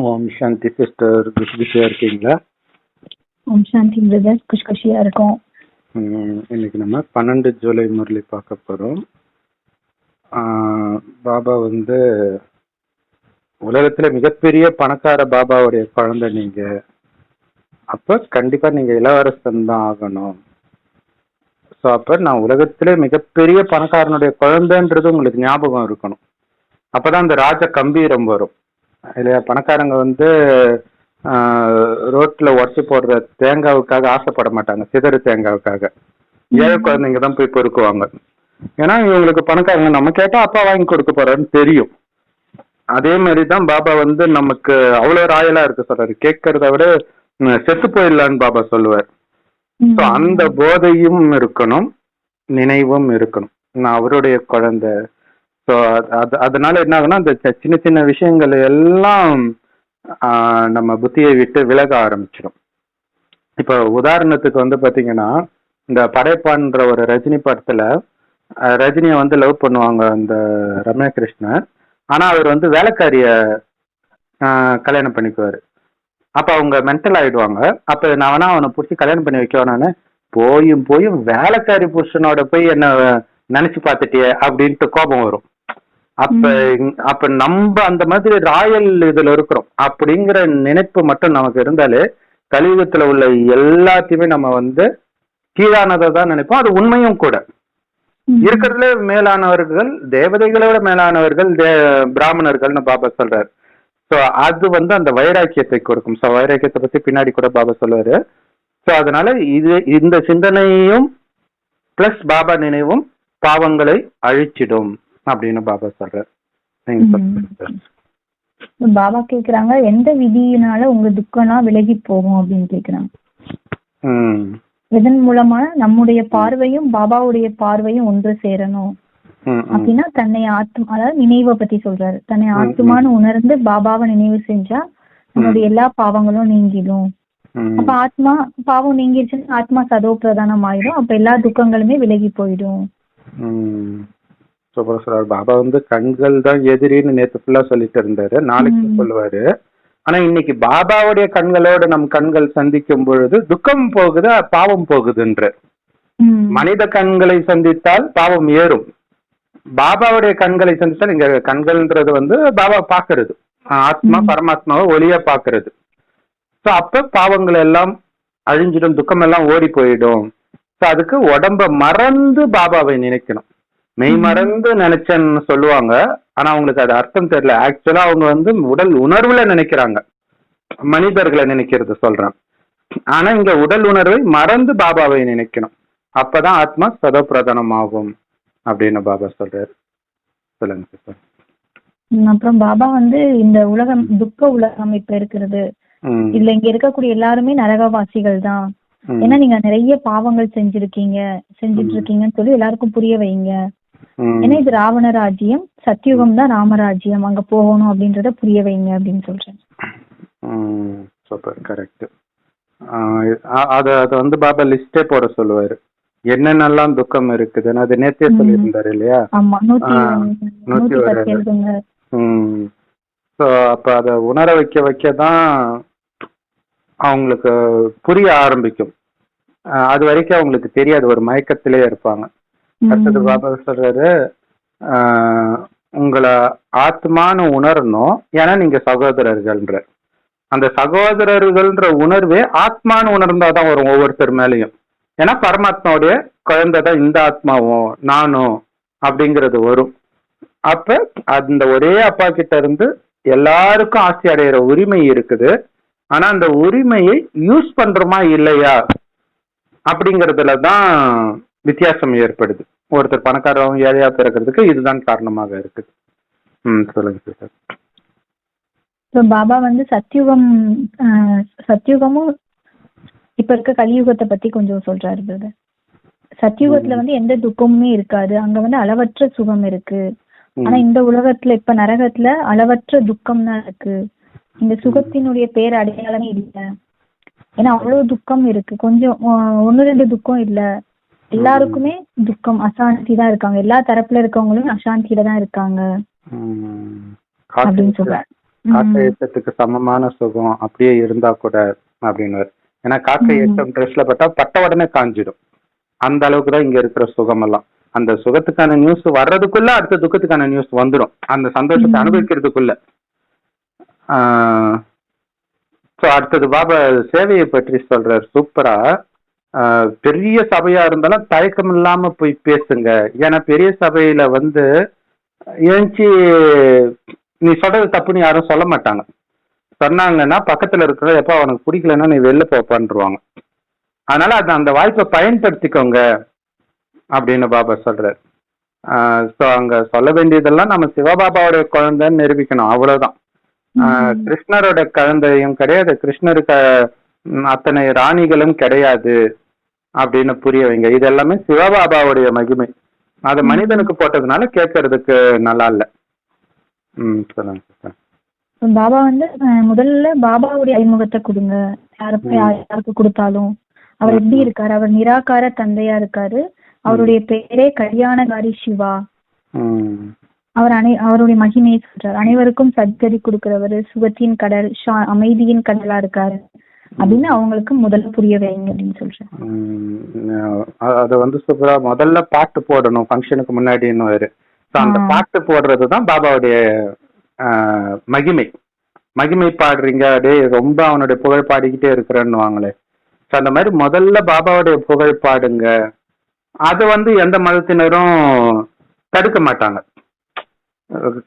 ஓம் Shanti sister, குஷியா இருக்கீங்களா? ஓம் சாந்தி brother, குஷியா இருக்கும். இன்னைக்கு நம்ம 12 ஜூலை முரளி பார்க்க போறோம். பாபா உலகத்துல மிகப்பெரிய பணக்கார பாபாவுடைய குழந்தை நீங்க. அப்ப கண்டிப்பா நீங்க இளவரசன் தான் ஆகணும். ஸோ அப்ப நான் உலகத்திலே மிகப்பெரிய பணக்காரனுடைய குழந்தைன்றது உங்களுக்கு ஞாபகம் இருக்கணும். அப்பதான் அந்த ராஜ கம்பீரம் வரும் இல்லையா? பணக்காரங்க ரோட்ல உடச்சி போடுற தேங்காவுக்காக ஆசைப்பட மாட்டாங்க, சிதறு தேங்காவுக்காக. ஏழை குழந்தைங்க தான் போய் பொறுக்குவாங்க. ஏன்னா இவங்களுக்கு பணக்காரங்க நம்ம கேட்டா அப்பா வாங்கி கொடுக்க போறாருன்னு தெரியும். அதே மாதிரிதான் பாபா நமக்கு அவ்வளவு ராயலா இருக்கு சொல்றாரு. கேட்கறத விட செத்து போயிடலான்னு பாபா சொல்லுவார். அந்த போதையும் இருக்கணும், நினைவும் இருக்கணும். நான் அவருடைய குழந்தை. ஸோ அதனால என்ன ஆகுனா, அந்த சின்ன சின்ன விஷயங்கள் எல்லாம் நம்ம புத்தியை விட்டு விலக ஆரம்பிச்சிடும். இப்போ உதாரணத்துக்கு பாத்தீங்கன்னா, இந்த படைப்பான்ற ஒரு ரஜினி படத்துல ரஜினியை லவ் பண்ணுவாங்க அந்த ரம்யா கிருஷ்ணன். ஆனா அவர் வேலைக்காரிய கல்யாணம் பண்ணிக்குவாரு. அப்ப அவங்க மென்டல் ஆயிடுவாங்க. அப்ப நான் வேணா அவனை பிடிச்சி கல்யாணம் பண்ணி வைக்கவானு, போயும் வேலைக்காரி புருஷனோட போய் என்ன நினைச்சு பார்த்துட்டியே அப்படின்ட்டு கோபம் வரும். அப்ப நம்ம அந்த மாதிரி ராயல் இதுல இருக்கிறோம் அப்படிங்கிற நினைப்பு மட்டும் நமக்கு இருந்தாலே கலியுகத்துல உள்ள எல்லாத்தையுமே நம்ம கீழானதை தான் நினைப்போம். அது உண்மையும் கூட. இருக்கிறதுல மேலானவர்கள், தேவதைகளை விட மேலானவர்கள் பிராமணர்கள்னு பாபா சொல்றாரு. ஸோ அது அந்த வைராக்கியத்தை கொடுக்கும். ஸோ வைராக்கியத்தை பத்தி பின்னாடி கூட பாபா சொல்லுவாரு. ஸோ அதனால இந்த சிந்தனையும் பிளஸ் பாபா நினைவும் பாவங்களை அழிச்சிடும் அப்படின்னு பாபா சொல்றாரு. பாபா கேக்குறாங்க, எந்த விதியினால உங்க துக்கம்லாம் விலகி போகும் அப்படின்னு கேக்குறாங்க. இதன் மூலமா நம்முடைய பார்வையும் பாபாவுடைய பார்வையும் ஒன்று சேரணும் அப்படின்னா தன்னை அதாவது நினைவை பத்தி சொல்றாரு. தன்னை ஆத்மான்னு உணர்ந்து பாபாவை நினைவு செஞ்சா நம்மளுடைய எல்லா பாவங்களும் நீங்கிடும். அப்ப ஆத்மா பாவம் நீங்கிருச்சுன்னா ஆத்மா சதோ பிரதானம் ஆயிடும். அப்ப எல்லா துக்கங்களுமே விலகி போயிடும். பாபா கண்கள் தான் எதிரின்னு நேத்து ஃபுல்லா சொல்லிட்டு இருந்தாரு, நாளைக்கு சொல்லுவாரு. ஆனா இன்னைக்கு பாபாவுடைய கண்களோட நம் கண்கள் சந்திக்கும் பொழுது துக்கம் போகுது, பாவம் போகுதுன்ற. மனித கண்களை சந்தித்தால் பாவம் ஏறும், பாபாவுடைய கண்களை சந்தித்தால், இங்க கண்கள்ன்றது பாபா பாக்குறது, ஆத்மா பரமாத்மாவை ஒளியா பாக்குறது. ஸோ அப்ப பாவங்கள் எல்லாம் அழிஞ்சிடும், துக்கம் எல்லாம் ஓடி போயிடும். ஸோ அதுக்கு உடம்ப மறந்து பாபாவை நினைக்கணும். மெய் மறந்து நினைச்சேன்னு சொல்லுவாங்க, ஆனா அவங்களுக்கு அது அர்த்தம் தெரியல. ஆக்சுவலா அவங்க உடல் உணர்வுல நினைக்கிறாங்க, மனிதர்களை நினைக்கிறது சொல்றாங்க. ஆனா இங்க உடல் உணர்வை மறந்து பாபாவை நினைக்கணும். அப்பதான் ஆத்மா சதப்பிரதானம் ஆகும் அப்படின்னு பாபா சொல்றாரு. சொல்லுங்க சார். அப்புறம் பாபா இந்த உலகம் துக்க உலகம் இப்ப இருக்கிறது, இதுல இங்க இருக்கக்கூடிய எல்லாருமே நரகவாசிகள் தான். ஏன்னா நீங்க நிறைய பாவங்கள் செஞ்சிட்டு இருக்கீங்கன்னு சொல்லி எல்லாருக்கும் புரிய வைங்க. ஏன்னா இது ராவண ராஜ்யம், சத்தியுகம் தான் ராமராஜ்யம், அங்க போகணும் அப்படின்றத புரிய வைங்க அப்படின்னு சொல்றேன். Super, correct. அத பாபா லிஸ்டே போட சொல்லுவாரு, என்னென்னலாம் துக்கம் இருக்குதுன்னு. அது நேத்தே சொல்லியிருந்தாரு இல்லையா? ஆமா, 110. ஸோ அப்ப அத உணர வைக்கதான் அவங்களுக்கு புரிய ஆரம்பிக்கும். அது வரைக்கும் அவங்களுக்கு தெரியாது, ஒரு மயக்கத்திலே இருப்பாங்க. அடுத்தது பாபா சொல்றாரு, உங்களை ஆத்மான்னு உணரணும், ஏன்னா நீங்க சகோதரர்கள்ன்ற. அந்த சகோதரர்கள்ன்ற உணர்வே ஆத்மான்னு உணர்ந்தாதான் வரும் ஒவ்வொருத்தர் மேலையும். ஏன்னா பரமாத்மாவுடைய குழந்தை தான் இந்த ஆத்மாவும் நானும் அப்படிங்கிறது வரும். அப்ப அந்த ஒரே அப்பா கிட்ட இருந்து எல்லாருக்கும் ஆசை அடைகிற உரிமை இருக்குது. ஆனா அந்த உரிமையை யூஸ் பண்றோமா இல்லையா அப்படிங்கறதுலதான் வித்தியாசம் ஏற்படுது. ஒருத்தர் பணக்காரவும் ஏழையா பிறக்கிறதுக்கு இதுதான் காரணமாக இருக்குது. சொல்லுங்க சார். பாபா சத்தியுகமும் இப்ப இருக்க கலியுகத்தை பத்தி கொஞ்சம் சொல்றாரு. சத்தியுகத்துல எந்த துக்கமுமே இருக்காது, அங்க அளவற்ற சுகம் இருக்கு. ஆனா இந்த உலகத்துல இப்ப நரகத்துல அளவற்ற துக்கம் தான் இருக்கு. இந்த சுகத்தினுடைய பேர் அடையாளமே இல்ல. ஏன்னா அவ்வளவு துக்கம் இருக்கு, கொஞ்சம் 1-2 துக்கம் இல்ல, எல்லாருக்குமே துக்கம், அசாந்தி தான் இருக்காங்க. எல்லா தரப்புல இருக்கவங்களும் அசாந்தியில தான் இருக்காங்க அப்படின்னு சொல்றாரு. காக்க ஏற்றத்துக்கு சமமான சுகம் அப்படியே இருந்தா கூட அப்படின்னு. ஏன்னா காக்க ஏற்றம் ட்ரெஸ்ல பட்ட உடனே காஞ்சிடும். அந்த அளவுக்கு தான் இங்க இருக்கிற சுகம் எல்லாம். அந்த சுகத்துக்கான நியூஸ் வர்றதுக்குள்ள அடுத்த துக்கத்துக்கான நியூஸ் வந்துடும், அந்த சந்தோஷத்தை அனுபவிக்கிறதுக்குள்ள. அடுத்தது பாபா சேவையை பற்றி சொல்றார் சூப்பரா. பெரிய சபையா இருந்தாலும் தயக்கம் இல்லாம போய் பேசுங்க. ஏன்னா பெரிய சபையில ஏஞ்சி நீ சொல்றது தப்புன்னு யாரும் சொல்ல மாட்டாங்க. சொன்னாங்கன்னா பக்கத்துல இருக்கிற எப்ப அவனுக்கு பிடிக்கலன்னா நீ வெளில போப்பான்ருவாங்க. அதனால அந்த வாய்ப்பை பயன்படுத்திக்கோங்க அப்படின்னு பாபா சொல்றாரு. ஸோ அங்க சொல்ல வேண்டியதெல்லாம் நம்ம சிவபாபாவுடைய குழந்தைன்னு நிரூபிக்கணும், அவ்வளவுதான். கிருஷ்ணரோட குழந்தையும் கிடையாது, கிருஷ்ணருக்கு அத்தனை ராணிகளும் கிடையாது அப்படின்னு புரிய வைங்க. இது எல்லாமே சிவபாபாவுடைய மகிமை. அது மனிதனுக்கு போட்டதுனால கேட்கறதுக்கு நல்லா இல்ல. சொல்லுங்க. பாபா முதல்ல பாபாவுடைய அறிமுகத்தை கொடுங்க. யாருக்கு கொடுத்தாலும் அவர் எப்படி இருக்காரு? அவர் நிராகார தந்தையா இருக்காரு. அவருடைய பேரே கல்யாணகாரி சிவா. அவர் அவருடைய மகிமையை சொல்றாரு. அனைவருக்கும் சத்கதி கொடுக்கிறவரு, சுகத்தின் கடல், அமைதியின் கடலா இருக்காரு அப்படின்னு அவங்களுக்கு முதல்ல புரிய வைங்க அப்படின்னு சொல்றேன். அது சூப்பரா முதல்ல பாட்டு போடணும் ஃபங்க்ஷனுக்கு முன்னாடி. அந்த பாட்டு போடுறதுதான் பாபாவுடைய மகிமை பாடுறீங்க, அப்படியே ரொம்ப அவனுடைய புகழ் பாடிக்கிட்டே இருக்கிறேன்னு வாங்களே. அந்த மாதிரி முதல்ல பாபாவுடைய புகழ் பாடுங்க. அது எந்த மதத்தினரும் தடுக்க மாட்டாங்க.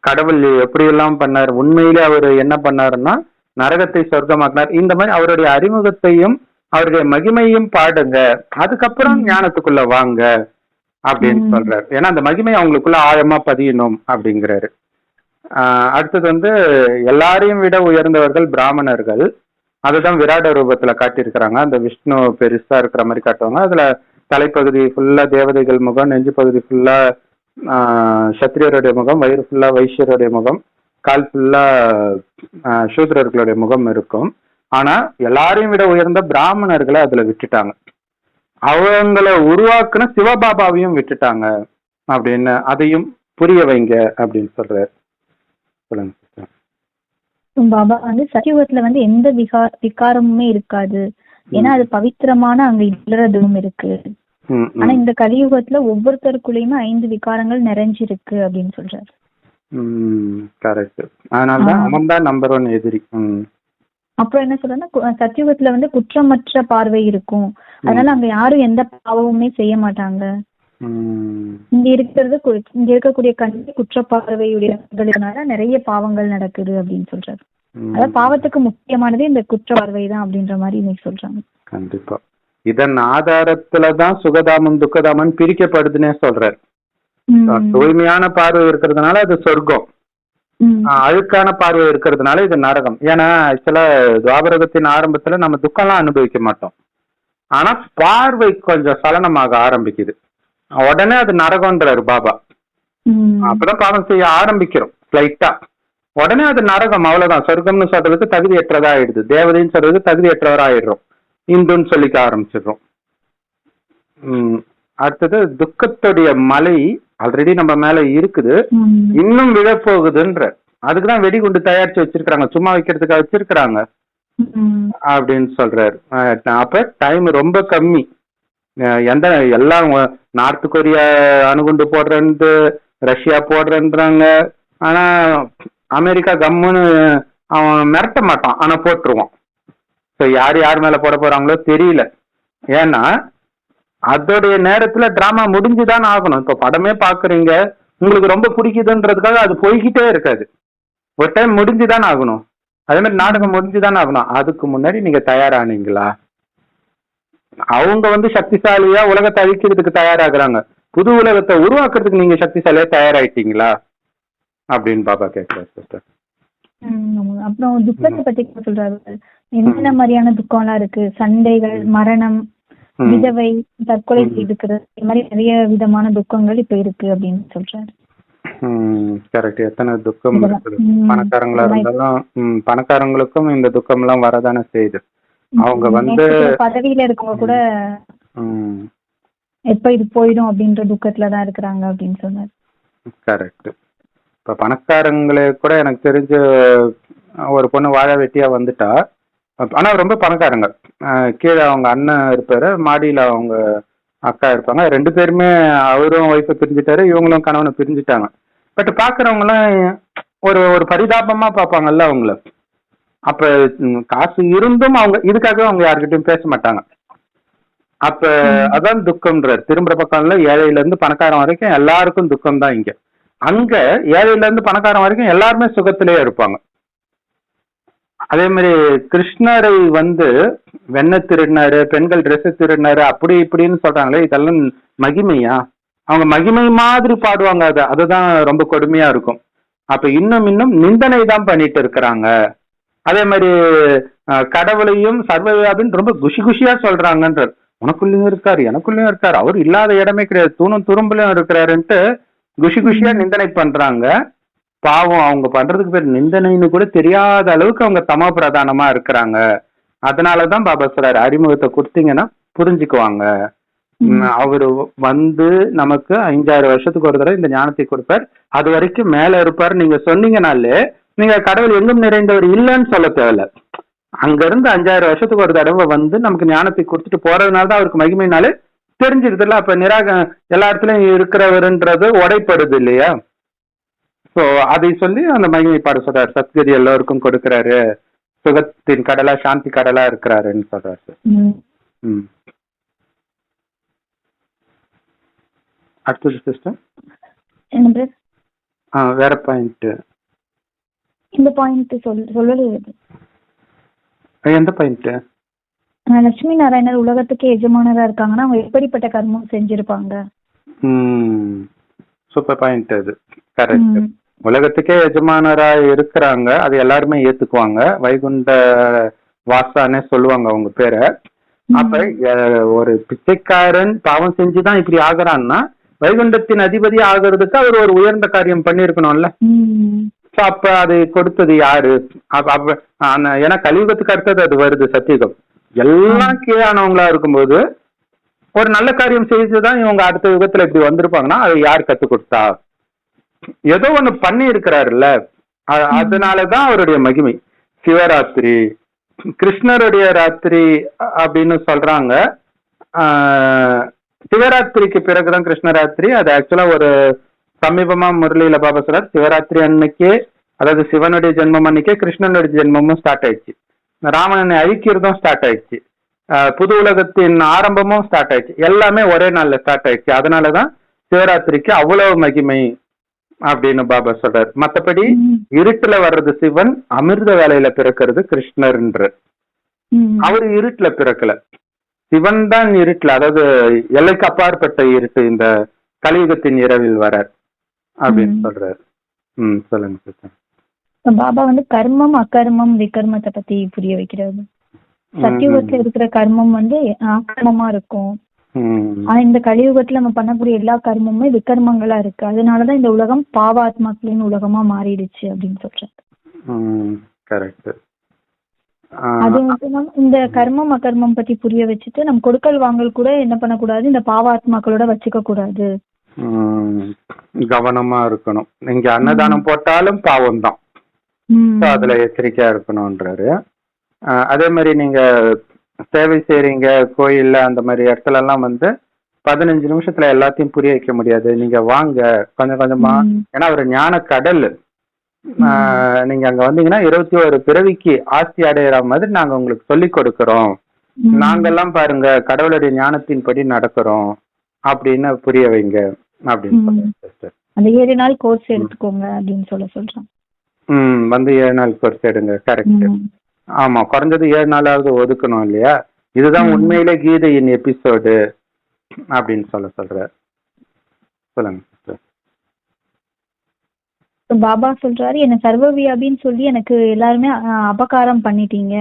கடவுள் எப்படி எல்லாம் பண்ணார், உண்மையிலே அவர் என்ன பண்ணாருன்னா நரகத்தை சொர்க்கமாக்கினார். இந்த மாதிரி அவருடைய அறிமுகத்தையும் அவருடைய மகிமையும் பாடுங்க, அதுக்கப்புறம் ஞானத்துக்குள்ள வாங்க அப்படின்னு சொல்றாரு. ஏன்னா அந்த மகிமை அவங்களுக்குள்ள ஆழமா பதியணும் அப்படிங்கிறாரு. அடுத்தது எல்லாரையும் விட உயர்ந்தவர்கள் பிராமணர்கள். அதுதான் விராட ரூபத்துல காட்டியிருக்கிறாங்க. அந்த விஷ்ணு பெருசா இருக்கிற மாதிரி காட்டுவாங்க. அதுல தலைப்பகுதி ஃபுல்லா தேவதைகள் முகம், நெஞ்சு பகுதி ஃபுல்லா சத்திரியருடைய முகம், வயிறு ஃபுல்லா வைஷ்யருடைய முகம், கால் ஃபுல்லா சூத்ரர்களுடைய முகம் இருக்கும். ஆனா எல்லாரையும் விட உயர்ந்த பிராமணர்களை அதுல விட்டுட்டாங்க. அவங்கள உருவாக்குன சிவபாபாவையும் விட்டுட்டாங்க அப்படின்னு அதையும் புரிய வைங்க அப்படின்னு சொல்றாரு. சொல்லுங்க. பாபா சத்தியுகத்துல எந்த விகாரமுமே இருக்காது. ஏன்னா அது பவித்திரமான அங்க இல்லறதும் இருக்கு. ஆனா இந்த கலியுகத்துல ஒவ்வொருத்தருக்குள்ளயுமே 5 விகாரங்கள் நிறைஞ்சிருக்கு அப்படின்னு சொல்றாரு. கரெக்ட். அதனாலதான் அவன் தான் நம்பர் 1 எதிரி. அப்புறம் என்ன சொல்றேன்னா சத்தியுகத்துல குற்றமற்ற பார்வை இருக்கும். அதனால அங்க யாரும் எந்த பாவமுமே செய்ய மாட்டாங்க. இங்க இருக்கக்கூடிய கண்டி குற்ற பார்வையுடையனால நிறைய பாவங்கள் நடக்குது அப்படின்னு சொல்றாரு. அதாவது பாவத்துக்கு முக்கியமானது இந்த குற்ற பார்வை தான் அப்படின்ற மாதிரி இன்னைக்கு சொல்றாங்க. கண்டிப்பா இதன் ஆதாரத்துலதான் சுகதாமம் துக்கதாமன் பிரிக்கப்படுதுன்னே சொல்றாரு. தூய்மையான பார்வை இருக்கிறதுனால அது சொர்க்கம், அழுக்கான பார்வை இருக்கிறதுனால இது நரகம். ஏன்னா ஆக்சுவலா துவாபரகத்தின் ஆரம்பத்துல நம்ம துக்கம்லாம் அனுபவிக்க மாட்டோம். ஆனா பார்வை கொஞ்சம் சலனமாக ஆரம்பிக்குது, உடனே அது நரகம்ன்றாரு பாபா. அப்பதான் பாவம் செய்ய ஆரம்பிக்கிறோம் லைட்டா, உடனே அது நரகம், அவ்வளவுதான். சொர்க்கம்னு சொல்றதுக்கு தகுதியற்றதா ஆயிடுது, தேவதைன்னு சொல்றதுக்கு தகுதியற்றவரா ஆயிடுறோம், இந்துன்னு சொல்லிக்க ஆரம்பிச்சிடுறோம். அடுத்தது துக்கத்துடைய மலை ஆல்ரெடி நம்ம மேல இருக்குது, இன்னும் விழப்போகுதுன்ற. அதுக்குதான் வெடிகுண்டு தயாரிச்சு வச்சிருக்காங்க, சும்மா வைக்கிறதுக்காக வச்சிருக்கிறாங்க அப்படின்னு சொல்றாரு. அப்ப டைம் ரொம்ப கம்மி. எல்லாம் நார்த் கொரியா அணுகுண்டு போடுறேன்னு, ரஷ்யா போடுறேன்றாங்க. ஆனா அமெரிக்கா கம்முன்னு அவன் மிரட்ட மாட்டான், ஆனா போட்டுருவான். ஸோ யார் யார் மேல போட போறாங்களோ தெரியல. ஏன்னா அதோடைய நேரத்துல டிராமா முடிஞ்சுதான் ஆகணும். இப்ப படமே பாக்குறீங்க, உங்களுக்கு ரொம்ப பிடிக்குதுன்றதுக்காக அது போய்கிட்டே இருக்காது, ஒரு டைம் முடிஞ்சுதான் ஆகணும். அதே மாதிரி நாடகம் முடிஞ்சுதான் ஆகணும். அதுக்கு முன்னாடி நீங்க தயாரானீங்களா? அவங்க சக்திசாலியா உலகத்தை அழிக்கிறதுக்கு தயாராகிறாங்க, புது உலகத்தை உருவாக்குறதுக்கு நீங்க சக்திசாலியா தயாராயிட்டீங்களா அப்படின்னு பாபா கேட்கிறார் சிஸ்டர். அப்புறம் துக்கத்தை பத்தி சொல்றாரு. என்னென்ன மாதிரியான துக்கம் எல்லாம் இருக்கு? சண்டைகள், மரணம், விதவை, தற்கொலை செய்துக்கிறது, இந்த மாதிரி நிறைய விதமான துக்கங்கள் இப்ப இருக்கு அப்படின்னு சொல்றாரு. கரெக்ட். எத்தனை துக்கம் இருக்குது. பணக்காரங்களா இருந்தாலும் பணக்காரங்களுக்கும் இந்த துக்கம் எல்லாம் வரதானே செய்யுது. அவங்க பதவியில இருக்கவங்க கூட எப்ப இது போயிடும் அப்படின்ற துக்கத்துலதான் இருக்கிறாங்க அப்படின்னு சொன்னாரு. கரெக்ட். இப்ப பணக்காரங்களே கூட எனக்கு தெரிஞ்ச ஒரு பொண்ணு வாழை வெட்டியா வந்துட்டா. ஆனா ரொம்ப பணக்காரங்க. கீழே அவங்க அண்ணன் இருப்பாரு, மாடியில அவங்க அக்கா இருப்பாங்க. 2 பேருமே அவரும் ஒய்ஃபை பிரிஞ்சுட்டாரு, இவங்களும் கணவனை பிரிஞ்சுட்டாங்க. பட் பாக்குறவங்கலாம் ஒரு ஒரு பரிதாபமா பார்ப்பாங்கல்ல அவங்கள. அப்ப காசு இருந்தும் அவங்க இதுக்காக அவங்க யாருக்கிட்டையும் பேச மாட்டாங்க. அப்ப அதான் துக்கம்ன்றார். திரும்புற பக்கம் இல்ல, ஏழையில இருந்து பணக்காரன் வரைக்கும் எல்லாருக்கும் துக்கம் தான் இங்க. அங்க ஏழையில இருந்து பணக்காரன் வரைக்கும் எல்லாருமே சுகத்திலேயே இருப்பாங்க. அதே மாதிரி கிருஷ்ணரை வெண்ணெய் திருடினாரு, பெண்கள் ட்ரெஸ் திருடினாரு, அப்படி இப்படின்னு சொல்றாங்களே, இதெல்லாம் மகிமையா? அவங்க மகிமை மாதிரி பாடுவாங்க. அதுதான் ரொம்ப கொடுமையா இருக்கும். அப்ப இன்னும் இன்னும் நிந்தனை தான் பண்ணிட்டு இருக்கிறாங்க. அதே மாதிரி கடவுளையும் சர்வவியாபின்னு ரொம்ப குஷி குஷியா சொல்றாங்கன்றார். உனக்குள்ளயும் இருக்காரு, எனக்குள்ளயும் இருக்காரு, அவர் இல்லாத இடமே கிடையாது, தூணும் துரும்புலயும் இருக்கிறாருன்ட்டு குஷி குஷியா நிந்தனை பண்றாங்க. பாவம், அவங்க பண்றதுக்கு பேர் நிந்தனைன்னு கூட தெரியாத அளவுக்கு அவங்க தமோ பிரதானமா இருக்கிறாங்க. அதனாலதான் பாபா சொல்றாரு, அறிமுகத்தை கொடுத்தீங்கன்னா புரிஞ்சுக்குவாங்க. அவரு நமக்கு 5-6 வருஷத்துக்கு ஒரு தடவை இந்த ஞானத்தை கொடுப்பார். அது வரைக்கும் மேல இருப்பாரு. நீங்க சொன்னீங்கனாலே நீங்க கடவுள் எங்கும் நிறைந்தவர் இல்லைன்னு சொல்ல தேவையில்ல. அங்க இருந்து 5-6 வருஷத்துக்கு ஒரு தடவை நமக்கு ஞானத்தை கொடுத்துட்டு போறதுனாலதான் அவருக்கு மகிமைனாலே தெரிஞ்சிருதுல்ல. அப்ப எல்லா இடத்துலயும் இருக்கிறவருன்றது உடைப்படுது இல்லையா? சோ அதை சொல்லி அந்த மகிமை பாட சொல்றாரு. சத்கதி எல்லோருக்கும் கொடுக்கிறாரு, சுகத்தின் கடலா சாந்தி கடலா இருக்கிறாருன்னு சொல்றாரு சார். அடுத்தது சிஸ்டம் வேற பாயிண்ட். இந்த பாயிண்ட் சொல்லவே எந்த பாயிண்ட்? லட்சுமி நாராயணர் உலகத்துக்கு எஜமானரா இருக்காங்கன்னா அவங்க எப்படிப்பட்ட கர்மம் செஞ்சிருப்பாங்க? சூப்பர் பாயிண்ட் அது. கரெக்ட். உலகத்துக்கே எஜமானரா இருக்கிறாங்க, அது எல்லாருமே ஏத்துக்குவாங்க. வைகுண்ட வாசானே சொல்லுவாங்க அவங்க பேரை. அப்ப ஒரு பிச்சைக்காரன் பாவம் செஞ்சுதான் இப்படி ஆகுறான்னா வைகுண்டத்தின் அதிபதி ஆகுறதுக்கு அவர் ஒரு உயர்ந்த காரியம் பண்ணிருக்கணும்ல. அப்ப அது கொடுத்தது யாரு? ஏன்னா கலியுகத்துக்கு அடுத்தது அது வருது சத்தியுகம். எல்லாம் கீழானவங்களா இருக்கும்போது ஒரு நல்ல காரியம் செய்துதான் இவங்க அடுத்த யுகத்துல இப்படி வந்திருப்பாங்கன்னா அதை யார் கத்து கொடுத்தா? ஏதோ ஒண்ணு பண்ணி இருக்கிறாருல்ல, அதனாலதான் அவருடைய மகிமை. சிவராத்திரி, கிருஷ்ணருடைய ராத்திரி அப்படின்னு சொல்றாங்க. சிவராத்திரிக்கு பிறகுதான் கிருஷ்ணராத்திரி. அது ஆக்சுவலா ஒரு சமீபமா முரளியில பாபா சொல்றார், சிவராத்திரி அன்னைக்கே, அதாவது சிவனுடைய ஜென்மம் அன்னைக்கே கிருஷ்ணனுடைய ஜென்மமும் ஸ்டார்ட் ஆயிடுச்சு, ராமனை அழிக்கிறதும் ஸ்டார்ட் ஆயிடுச்சு, புது உலகத்தின் ஆரம்பமும் ஸ்டார்ட் ஆயிடுச்சு. எல்லாமே ஒரே நாள்ல ஸ்டார்ட் ஆயிடுச்சு. அதனாலதான் சிவராத்திரிக்கு அவ்வளவு மகிமை அப்படின்னு பாபா சொல்றாரு. மத்தபடி இருட்டுல வர்றது சிவன், அமிர்த வேலையில பிறக்கிறது கிருஷ்ணர்ன்ற. அவரு இருட்டுல பிறக்கல, சிவன் தான் இருட்டுல, அதாவது எல்லைக்கு அப்பாற்பட்ட இருட்டு இந்த கலியுகத்தின் இரவில் வரார் அப்படின்னு சொல்றாரு. சொல்லுங்க. பாபா கர்மம் அகர்மம் விகர்மத்தை பத்தி புரிய வைக்கிறாரு. சத்தியுகத்துல இருக்கிற கர்மம் ஆக்கிரமமா இருக்கும். ஆனா இந்த கலியுகத்துல நம்ம பண்ணக்கூடிய எல்லா கர்மமுமே விகர்மங்களா இருக்கு. அதனாலதான் இந்த உலகம் பாவாத்மாக்களின் உலகமா மாறிடுச்சு அப்படின்னு சொல்றாங்க. அது மட்டும் இந்த கர்மம் அகர்மம் பத்தி புரிய வச்சுட்டு நம்ம கொடுக்கல் வாங்கல் கூட என்ன பண்ணக்கூடாது, இந்த பாவாத்மாக்களோட வச்சுக்க கூடாது, கவனமா இருக்கணும். நீங்க அன்னதானம் போட்டாலும் பாவம் தான், அதுல எச்சரிக்கையா இருக்கணும்ன்றாரு. அதே மாதிரி நீங்க சேவை செய்றீங்க கோயில்ல, அந்த மாதிரி இடத்துல எல்லாம் 15 நிமிஷத்துல எல்லாத்தையும் புரிய வைக்க முடியாது. நீங்க வாங்க கொஞ்சம் கொஞ்சமா, ஏன்னா ஒரு ஞான கடல். நீங்க அங்க வந்தீங்கன்னா 21 பிறவிக்கு ஆஸ்தி அடையிற மாதிரி நாங்க உங்களுக்கு சொல்லி கொடுக்கறோம். நாங்கெல்லாம் பாருங்க கடவுளுடைய ஞானத்தின் படி நடக்கிறோம் அப்படின்னு புரிய வைங்க அப்படின்னு சொல்றேன். அந்த 7 நாள் கோர்ஸ் எடுத்துக்கோங்க அப்படின்னு சொல்றோம். 7 நாள் கோர்ஸ் எடுங்க. கரெக்ட். ஆமா, குறைஞ்சது 7 நாளாவது ஒதுக்கணும் இல்லையா? இதுதான் உண்மையிலே கீதையின் எபிசோடு அப்படின்னு சொல்ற. சொல்லுங்க. பாபா சொல்றாரு, என்ன சர்வவியாபின்னு சொல்லி எனக்கு எல்லாருமே அபகாரம் பண்ணிட்டீங்க,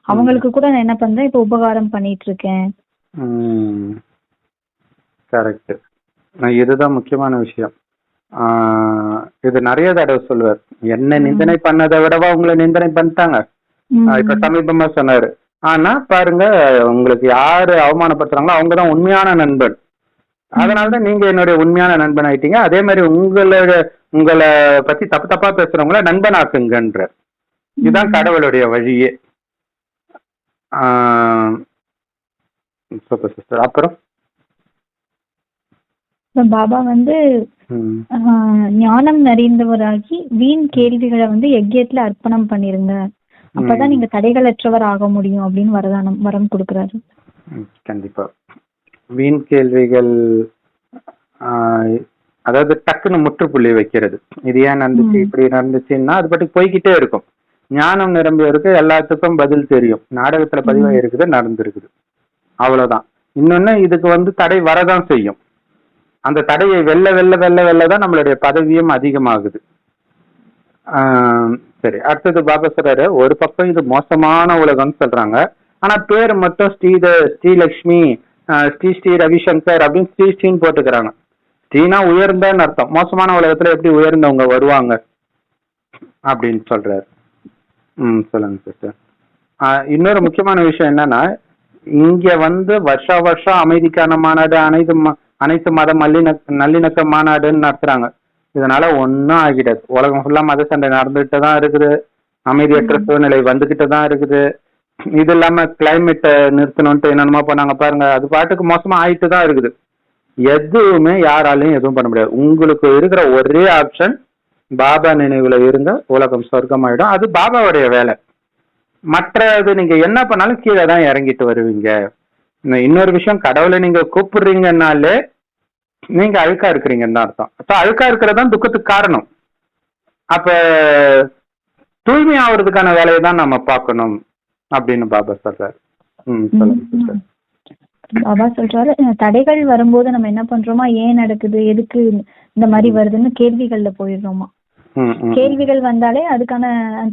அவங்களுக்கு கூட நான் என்ன பண்றேன், இப்ப உபகாரம் பண்ணிட்டு இருக்கேன். கரெக்ட். இதுதான் முக்கியமான விஷயம். இது நிறைய தடவை சொல்லுவார், என்ன நிந்தனை பண்ணதை விடவா உங்களை நிந்தனை பண்ணிட்டாங்க. இப்ப சமீபமா சொன்னாரு. ஆனா பாருங்க, உங்களுக்கு யாரு அவமானப்படுத்துறாங்களோ அவங்கதான் உண்மையான நண்பன். அதனாலதான் நீங்க என்னுடைய உண்மையான நண்பன் ஆயிட்டீங்க. அதே மாதிரி உங்களை பத்தி தப்பா பேசுறவங்கள நண்பன் ஆக்குங்கன்ற. இதுதான் கடவுளுடைய வழியே. Super sister. அப்புறம் பாபா வந்து ஞானம் நிறைந்தவராகி வீண் கேள்விகளை வந்து யஜ்யத்துல அர்ப்பணம் பண்ணிருங்க, அப்பதான் நீங்க தடைகளற்றவர் ஆக முடியும் அப்படின்னு வரம் கொடுக்கறாரு. கண்டிப்பா. வீண் கேள்விகள், அதாவது டக்குன்னு முற்றுப்புள்ளி வைக்கிறது. இது ஏன் நடந்துச்சு, இப்படி நடந்துச்சுன்னா அது பாட்டுக்கு போய்கிட்டே இருக்கும். ஞானம் நிரம்பியவருக்கு எல்லாத்துக்கும் பதில் தெரியும். நாடகத்துல பதிவாக இருக்குது, நடந்திருக்குது, அவ்வளவுதான். இன்னொன்னு, இதுக்கு வந்து தடை வரதான் செய்யும். அந்த தடையை வெள்ளதான் நம்மளுடைய பதவியும் அதிகமாகுது. சரி, அடுத்தது பாபா சொல்றாரு, ஒரு பக்கம் இது மோசமான உலகம்னு சொல்றாங்க, ஆனா பேர் மட்டும் ஸ்ரீலக்ஷ்மி, ஸ்ரீ ரவிசங்கர் அப்படின்னு ஸ்ரீன்னு போட்டுக்கிறாங்க. ஸ்ரீனா உயர்ந்தன்னு அர்த்தம். மோசமான உலகத்துல எப்படி உயர்ந்தவங்க வருவாங்க அப்படின்னு சொல்றாரு. சொல்லுங்க சிஸ்டர். இன்னொரு முக்கியமான விஷயம் என்னன்னா, இங்க வந்து வருஷம் அமைதிக்கான மாநாடு, அனைத்து மத நல்லிணக்க மாநாடுன்னு நடத்துறாங்க. இதனால ஒன்னும் ஆகிடாது. உலகம் ஃபுல்லா மத சண்டை நடந்துகிட்டு தான் இருக்குது, அமைதியற்ற சூழ்நிலை வந்துகிட்டு தான் இருக்குது. இது இல்லாம கிளைமேட்டை நிறுத்தணும்ட்டு என்னென்னமோ பண்ணாங்க பாருங்க, அது பாட்டுக்கு மோசமா ஆயிட்டு தான் இருக்குது. எதுவுமே யாராலையும் எதுவும் பண்ண முடியாது. உங்களுக்கு இருக்கிற ஒரே ஆப்ஷன் பாபா நினைவுல இருங்க, உலகம் சொர்க்கமாயிடும். அது பாபாவுடைய வேலை. மற்றது நீங்க என்ன பண்ணாலும் கீழே தான் இறங்கிட்டு வருவீங்க. இன்னொரு விஷயம், கடவுளை நீங்க கூப்பிடுறீங்கன்னாலே நீங்க அழுக்கா இருக்கிறீங்கன்னு தான் அர்த்தம். அப்ப அழுக்கா இருக்கிறதான் துக்கத்துக்கு காரணம். அப்ப தூய்மை ஆகுறதுக்கான வேலையை தான் நம்ம பார்க்கணும் அப்படின்னு பாபா சொல்றாரு. சொல்லுங்க. பாபா சொல்றாரு, தடைகள் வரும்போது நம்ம என்ன பண்றோமா, ஏன் நடக்குது, எதுக்கு இந்த மாதிரி வருதுன்னு கேள்விகள்ல போயிடுறோமா. கேள்விகள் வந்தாலே அதுக்கான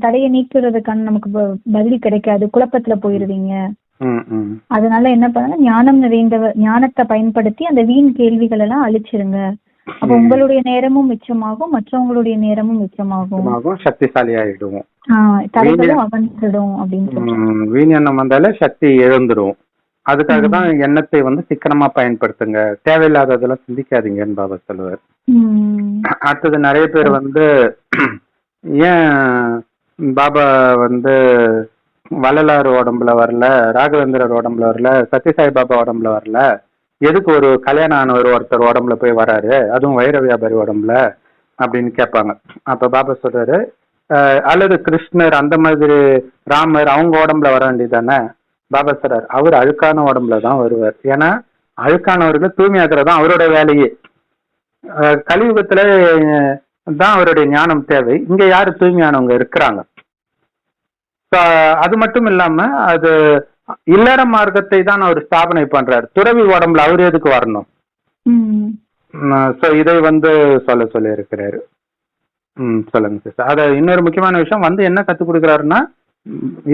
தடையை நீக்கிறதுக்கான நமக்கு பதில் கிடைக்காது, குழப்பத்துல போயிருவீங்க. அதனால என்ன பண்ண, ஞானத்தை பயன்படுத்தி அந்த வீண் கேள்விகள் எல்லாம் அழிச்சிருங்க. அப்ப உங்களுடைய நேரமும் மிச்சமாகும், மற்றவங்களுடைய நேரமும் மிச்சமாகும், சக்திசாலி ஆயிடுவோம், தடைகளும் அகன்றுடும் அப்படின்னு சொல்றாங்க. வீண் எண்ணம் வந்தாலே சக்தி இழந்துடும். அதுக்காக தான் எண்ணத்தை வந்து சிக்கனமா பயன்படுத்துங்க, தேவையில்லாததெல்லாம் சிந்திக்காதீங்கன்னு பாபா சொல்லுவார். அடுத்தது நிறைய பேர் வந்து ஏன் பாபா வந்து வள்ளலார் உடம்புல வரல, ராகவேந்திரர் உடம்புல வரல, சத்யசாய் பாபா உடம்புல வரல, எதுக்கு ஒரு கல்யாணம் ஆனவர் ஒருத்தர் உடம்புல போய் வராரு, அதுவும் வைர வியாபாரி உடம்புல அப்படின்னு கேட்பாங்க. அப்ப பாபா சொல்றாரு, அல்லது கிருஷ்ணர் அந்த மாதிரி ராமர் அவங்க உடம்புல வர வேண்டியதானே. பாபா சொல்றாரு, அவர் அழுக்கான உடம்புல தான் வருவார். ஏன்னா அழுக்கானவர்களை தூய்மையாக்குறதான் அவரோட வேலையே. கலியுகத்துல தான் அவருடைய ஞானம் தேவை. இங்க யாரு தூய்மையானவங்க இருக்கிறாங்க. அது மட்டும் இல்லாம அது இல்லற மார்க்கத்தை தான் அவர் ஸ்தாபனை பண்றாரு. துறவி உடம்புல அவர் எதுக்கு வரணும்? இதை வந்து சொல்லி இருக்கிறாரு. சொல்லுங்க சிஸ்டர். அத இன்னொரு முக்கியமான விஷயம் வந்து என்ன கத்துக் கொடுக்கிறாருன்னா,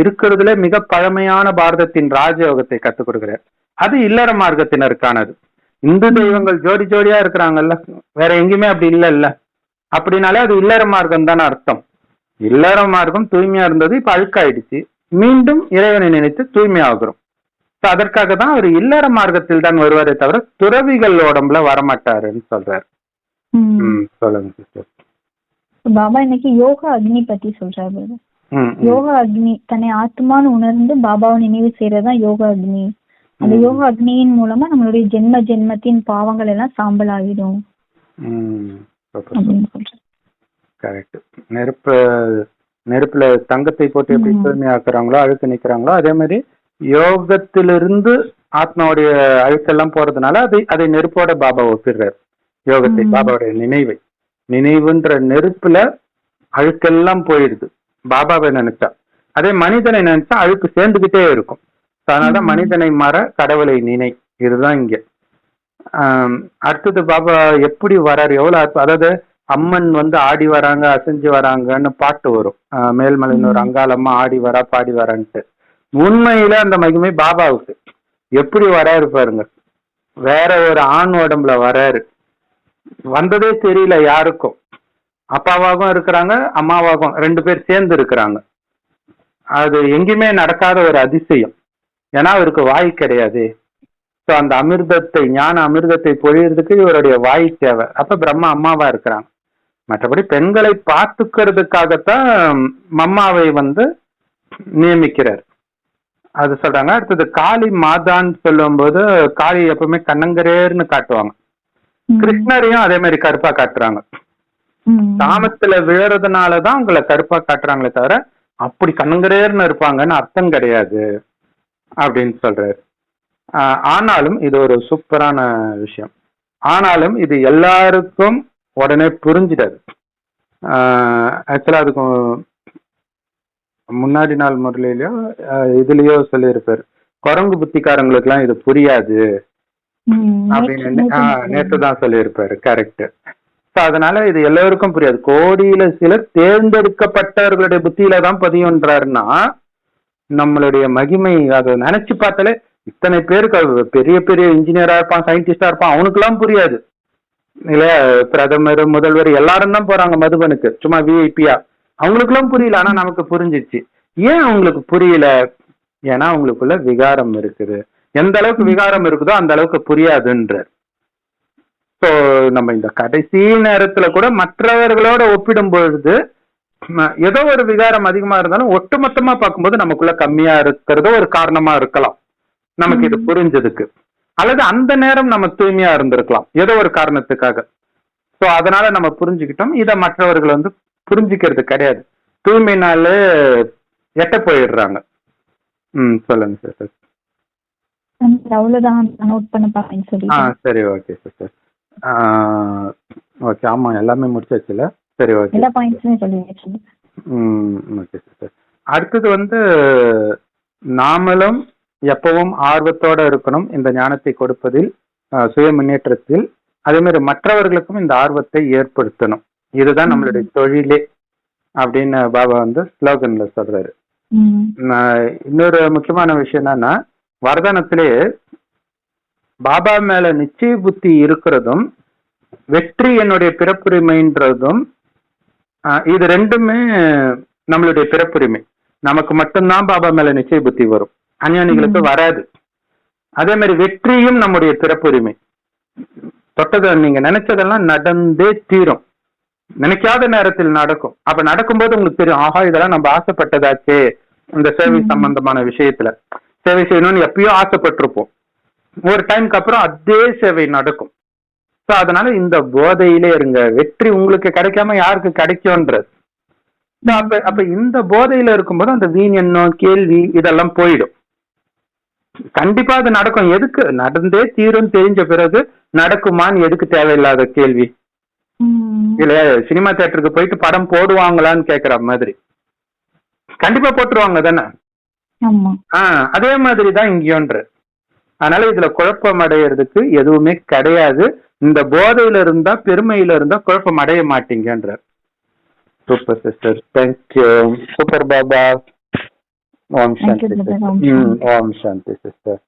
இருக்கிறதுல மிக பழமையான பாரதத்தின் ராஜயோகத்தை கத்துக் கொடுக்கிறார். அது இல்லற மார்க்கத்தினருக்கானது. இந்து தெய்வங்கள் ஜோடி ஜோடியா இருக்கிறாங்கல்ல, வேற எங்கேயுமே அப்படி இல்ல. அப்படின்னாலே அது இல்லற மார்க்கம் தானே அர்த்தம். இல்லற மார்க்கம் தூய்மையா இருந்தது, இப்ப அழுக்காயிடுச்சு, மீண்டும் இறைவனை நினைத்து தூய்மையாகிறோம். அதற்காக தான் அவர் இல்லற மார்க்கத்தில் தான் வருவாரே தவிர துறவிகள் உடம்புல வரமாட்டாருன்னு சொல்றாரு. சொல்லுங்க சிஸ்டர். பாபா இன்னைக்கு யோகா அக்னி பத்தி சொல்றாரு. யோகா அக்னி தன்னை ஆத்மான்னு உணர்ந்து பாபாவை நினைவு செய்யறதுதான் யோகா அக்னி. அந்த யோகா அக்னியின் மூலமா நம்மளுடைய ஜென்மத்தின் பாவங்கள் எல்லாம் சாம்பல் ஆகிடும். கரெக்ட். நெருப்புல தங்கத்தை போட்டு எப்படி தூய்மையாக்குறாங்களோ, அழுக்கு நிக்கிறாங்களோ, அதே மாதிரி யோகத்திலிருந்து ஆத்மாவுடைய அழுக்கெல்லாம் போறதுனால அதை நெருப்போட பாபா ஒப்பிடுறாரு. யோகத்தை, பாபாவுடைய நினைவுன்ற நெருப்புல அழுக்கெல்லாம் போயிடுது பாபாவை நினைச்சா. அதே மனிதனை நினைச்சா அழுக்கு சேர்ந்துகிட்டே இருக்கும். அதனாலதான் மனிதனை மாற கடவுளை நினை. இதுதான் இங்க. அடுத்தது பாபா எப்படி வராரு, எவ்வளவு, அதாவது அம்மன் வந்து ஆடி வராங்க, அசைஞ்சு வராங்கன்னு பாட்டு வரும். மேல்மலையினூர் அங்காளம்மா ஆடி வரா பாடி வரான்ட்டு. உண்மையில அந்த மகிமை பாபாவுக்கு. எப்படி வராரு பாருங்க. வேற ஒரு ஆண் உடம்புல வராரு, வந்ததே தெரியல யாருக்கும். அப்பாவாகவும் இருக்கிறாங்க, அம்மாவாகவும் 2 பேர் சேர்ந்து இருக்கிறாங்க. அது எங்கேயுமே நடக்காத ஒரு அதிசயம். ஏன்னா அவருக்கு வாய் கிடையாது. ஸோ அந்த அமிர்தத்தை, ஞான அமிர்தத்தை பொழியறதுக்கு இவருடைய வாய் தேவை. அப்ப பிரம்மா அம்மாவா இருக்கிறாங்க. மற்றபடி பெண்களை பார்த்துக்கிறதுக்காகத்தான் மம்மாவை வந்து நியமிக்கிறார். அது சொல்றாங்க. அடுத்தது காளி மாதான்னு சொல்லும்போது காளி எப்பவுமே கண்ணங்கரேர்னு காட்டுவாங்க. கிருஷ்ணரையும் அதே மாதிரி கருப்பா காட்டுறாங்க. தாமத்துல விழறதுனாலதான் உங்களை கருப்பா காட்டுறாங்களே தவிர அப்படி கண்ணங்கரேர்னு இருப்பாங்கன்னு அர்த்தம் கிடையாது அப்படின்னு சொல்றாரு. ஆனாலும் இது ஒரு சூப்பரான விஷயம். ஆனாலும் இது எல்லாருக்கும் உடனே புரிஞ்சிடாது. ஆக்சுவலா அதுக்கும் முன்னாடி நாள் முரளிலையோ இதுலயோ சொல்லியிருப்பாரு, குரங்கு புத்திக்காரங்களுக்கு எல்லாம் இது புரியாது அப்படின்னு நேற்றுதான் சொல்லியிருப்பாரு. கரெக்ட். அதனால இது எல்லாருக்கும் புரியாது. கோடியில சிலர் தேர்ந்தெடுக்கப்பட்டவர்களுடைய புத்தியில தான் பதியுன்றாருன்னா நம்மளுடைய மகிமை அதை நினைச்சு பார்த்தாலே இத்தனை பேருக்கு பெரிய பெரிய இன்ஜினியரா இருப்பான், சயின்டிஸ்டா இருப்பான், அவனுக்கு எல்லாம் புரியாது இல்லையா? பிரதமர், முதல்வர் எல்லாரும் தான் போறாங்க மதுபனுக்கு சும்மா விஐபியா, அவங்களுக்கு எல்லாம் புரியல. ஆனா நமக்கு புரிஞ்சிச்சு. ஏன் அவங்களுக்கு புரியல? ஏன்னா அவங்களுக்குள்ள விகாரம் இருக்குது. எந்த அளவுக்கு விகாரம் இருக்குதோ அந்த அளவுக்கு புரியாதுன்ற. ஸோ நம்ம இந்த கடைசி நேரத்துல கூட மற்றவர்களோட ஒப்பிடும் பொழுது ஏதோ ஒரு விகாரம் அதிகமா இருந்தாலும் ஒட்டுமொத்தமா பார்க்கும்போது நமக்குள்ள கம்மியா இருக்கிறதோ ஒரு காரணமா இருக்கலாம் நமக்கு இது புரிஞ்சதுக்கு. அல்லது அந்த நேரம் நம்ம தூய்மையா இருந்திருக்கலாம் ஏதோ ஒரு காரணத்துக்காக. ஸோ அதனால நம்ம புரிஞ்சுக்கிட்டோம். இதை மற்றவர்கள் வந்து புரிஞ்சுக்கிறது கிடையாது. தூய்மைனால எட்ட போயிடுறாங்க. சொல்லுங்க சிஸ்டர். அவ்வளவுதான் நோட் பண்ண பாப்பேன்னு சொல்லி. சரி, ஓகே சிஸ்டர். ஓகே, ஆமா எல்லாமே முடிச்சாச்சுல. சரி, ஓகே, எல்லா பாயிண்ட்ஸுமே சொல்லியாச்சு. Okay sister. அடுத்தது வந்து நாமளும் எப்பவும் ஆர்வத்தோட இருக்கணும் இந்த ஞானத்தை கொடுப்பதில், சுய முன்னேற்றத்தில். அதே மாதிரி மற்றவர்களுக்கும் இந்த ஆர்வத்தை ஏற்படுத்தணும். இதுதான் நம்மளுடைய தொழிலே அப்படின்னு பாபா வந்து ஸ்லோகன்ல சொல்றாரு. இன்னொரு முக்கியமான விஷயம் என்னன்னா, வரதானத்திலே பாபா மேல நிச்சய புத்தி இருக்கிறதும் வெற்றி என்னுடைய பிறப்புரிமைன்றதும், இது ரெண்டுமே நம்மளுடைய பிறப்புரிமை. நமக்கு மட்டும்தான் பாபா மேல நிச்சய புத்தி வரும், அஞ்ஞானிகளுக்கு வராது. அதே மாதிரி வெற்றியும் நம்முடைய பிறப்புரிமை. தொட்டதை நீங்க நினைச்சதெல்லாம் நடந்தே தீரும். நினைக்காத நேரத்தில் நடக்கும். அப்ப நடக்கும்போது உங்களுக்கு தெரியும், ஆஹா இதெல்லாம் நம்ம ஆசைப்பட்டதாச்சே. இந்த சேவை சம்பந்தமான விஷயத்துல சேவை செய்யணும்னு எப்பயோ ஆசைப்பட்டிருப்போம். ஒரு டைமுக்கு அப்புறம் அதே சேவை நடக்கும். ஸோ அதனால இந்த போதையிலே இருங்க. வெற்றி உங்களுக்கு கிடைக்காம யாருக்கு கிடைக்கும்ன்றது. அப்ப இந்த போதையில இருக்கும்போது அந்த வீண் எண்ணம், கேள்வி இதெல்லாம் போயிடும். கண்டிப்பா அது நடக்கும். எதுக்கு நடந்தே தீரும் தெரிஞ்ச பிறகு நடக்குமான்னு எதுக்கு தேவையில்லாத கேள்வி இல்லையா? சினிமா தியேட்டருக்கு போயிட்டு படம் போடுவாங்களான்னு கேக்குற மாதிரி கண்டிப்பா போட்டுருவாங்க தானே. அதே மாதிரிதான் இங்கேயோன்ற. அதனால இதுல குழப்பம் அடையிறதுக்கு எதுவுமே கிடையாது. இந்த போதையில இருந்தா பெருமையில இருந்தா குழப்பம் அடைய மாட்டீங்கன்ற. Super sister, thank you. Super Baba. Om Shanti. Om Shanti sister.